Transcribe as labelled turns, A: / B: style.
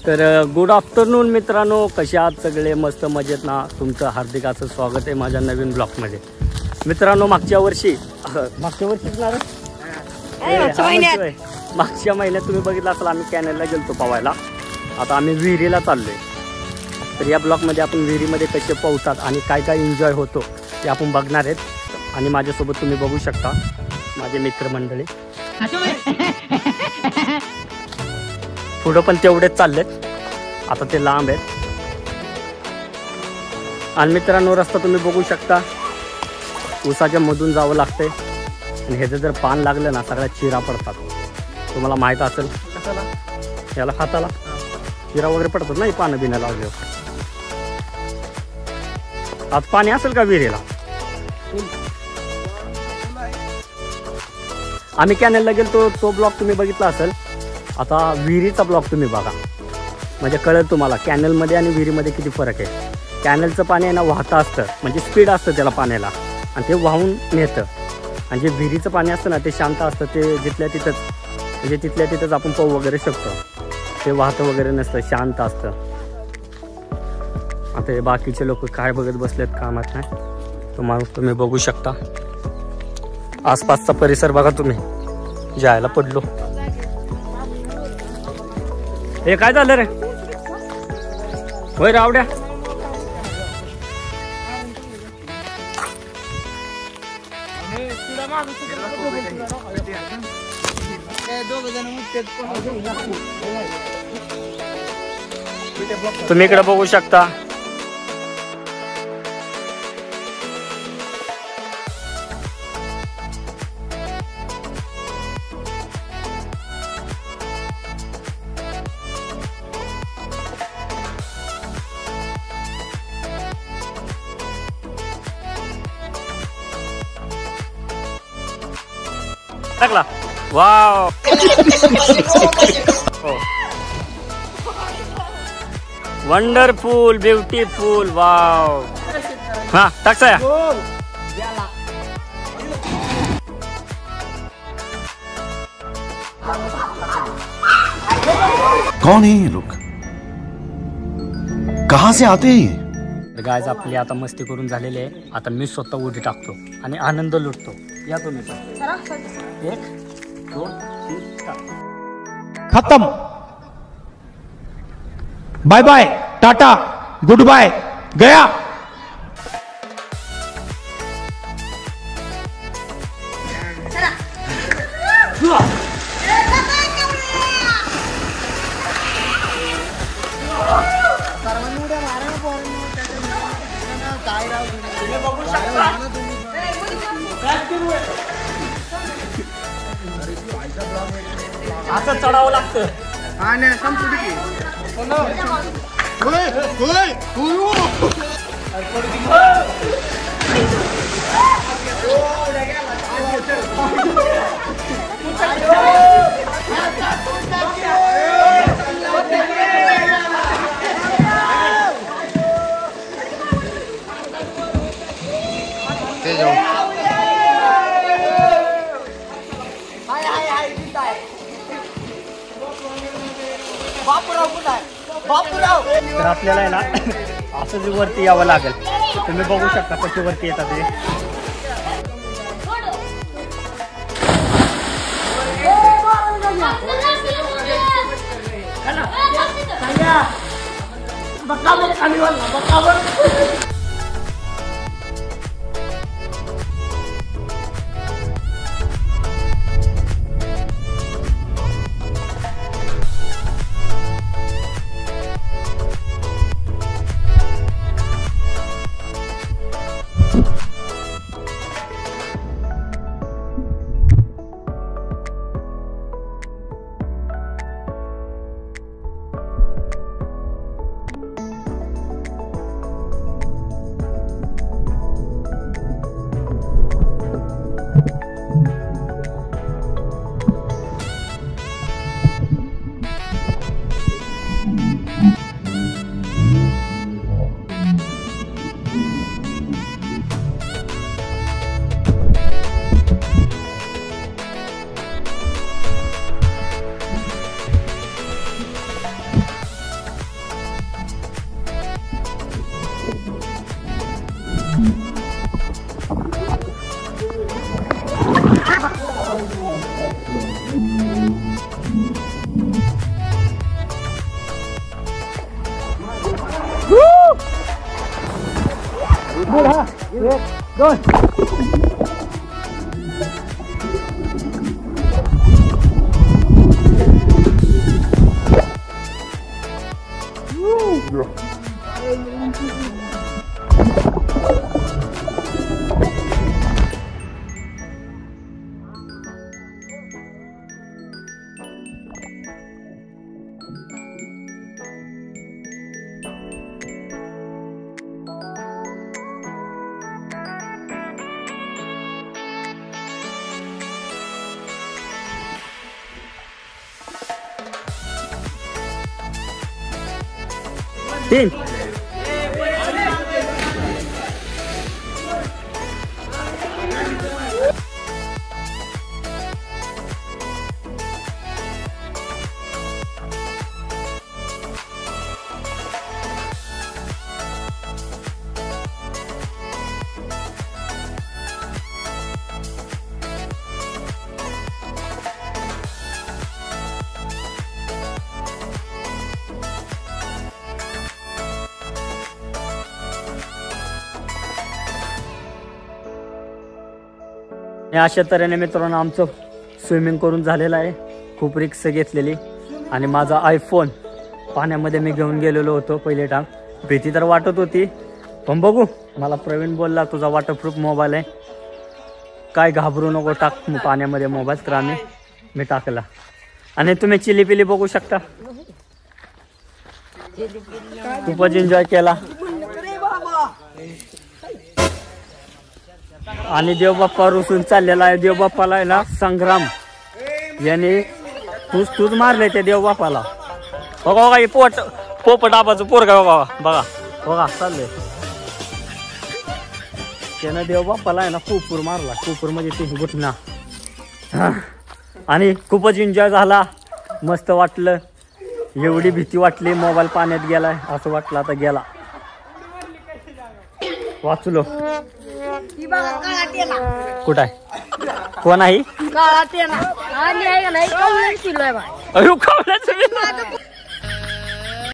A: तर good afternoon मित्रांनो, कसे आहात सगळे? मस्त मजेत ना? तुमचं हार्दिक असं स्वागत आहे माझ्या नवीन ब्लॉगमध्ये. मित्रांनो, मागच्या वर्षीच मागच्या महिन्यात तुम्ही बघितलं असाल आम्ही कॅनलला गेलतो पवायला. आता आम्ही विहिरीला चाललोय. तर या ब्लॉगमध्ये आपण विहिरीमध्ये कसे पोहतात आणि काय काय एन्जॉय होतो ते आपण बघणार आहेत. आणि माझ्यासोबत तुम्ही बघू शकता माझे मित्रमंडळी. पुढं पण तेवढेच चाललेत, आता ते लांब आहेत. आणि मित्रांनो, रस्ता तुम्ही बघू शकता, ऊसाच्या मधून जावं लागतंय. आणि ह्याचं जर पान लागलं ना, सगळ्या चिरा पडतात. तुम्हाला माहीत असेल याला हाताला चिरा वगैरे पडतात ना, ही पानं बिनं लावल्यावर. आज पाणी असेल का विहिरीला? आम्ही कॅनलला गेलतो, तो ब्लॉग तुम्ही बघितला असेल. आता विहिरीचा ब्लॉग तुम्ही बघा, म्हणजे कळेल तुम्हाला कॅनलमध्ये आणि विहिरीमध्ये किती फरक आहे. कॅनलचं पाणी आहे ना, वाहतं असतं, म्हणजे स्पीड असतं त्याला पाण्याला, आणि ते वाहून नेतं. आणि जे विहिरीचं पाणी असतं ना, ते शांत असतं. ते जिथल्या तिथंच आपण पोहू वगैरे शकतो. ते वाहतं वगैरे नसतं, शांत असतं. आता हे बाकीचे लोक काय बघत बसलेत कामात नाही, तुम्ही बघू शकता. आसपासचा परिसर बघा तुम्ही. जायला पडलो. हे काय झालं रे? होय रावड्या. तुम्ही इकडे बघू शकता. टाकला. वाव. Wonderful, beautiful. वाव. हा टाकसा.
B: कौन है ये लोग? कहां से आते हैं?
A: गायज आपली आता मस्ती करून झालेली आहे. आता मी स्वतः उडी टाकतो आणि आनंद लुटतो. या तुम्ही पण. 1 2 3
C: खत्म. Bye bye, tata, goodbye, गया.
A: असं चढावं लागतं. तर आपल्याला आहे ना असं वरती यावं लागेल. तुम्ही बघू शकता कशी वरती येतात ते. तीन अशा तऱ्हेने मित्रांनो आमचं स्विमिंग करून झालेलं आहे. खूप रिक्स घेतलेली आणि माझा आयफोन पाण्यामध्ये मी घेऊन गेलेलो होतो पहिले टाइम. भीती तर वाटत होती पण बघू, मला प्रवीण बोलला तुझा वॉटरप्रूफ मोबाईल आहे, काय घाबरू नको, टाक पाण्यामध्ये मोबाईल. तर मी टाकला आणि तुम्ही चिली पिली बघू शकता. खूपच एन्जॉय केला. आणि देवबाप्पा रुसून चाललेला आहे. देवबाप्पाला आहे ना संग्राम याने तूच मारले त्या देवबाप्पाला. बघा बघा पोपट आबाचं पोरगा बघा बघा बघा चाललंय. त्यानं देवबाप्पाला आहे ना कुपूर मारला. कुपूर म्हणजे ते गुटना. आणि खूपच एन्जॉय झाला, मस्त वाटलं. एवढी भीती वाटली मोबाईल पाण्यात गेलाय असं वाटलं आता गेला. वाचलो. कुठं आहे? कोण आहे?
D: काळा टेना आणि आहे का नाही कवळ्याची लय बाय.
A: अयो कावळ्याचं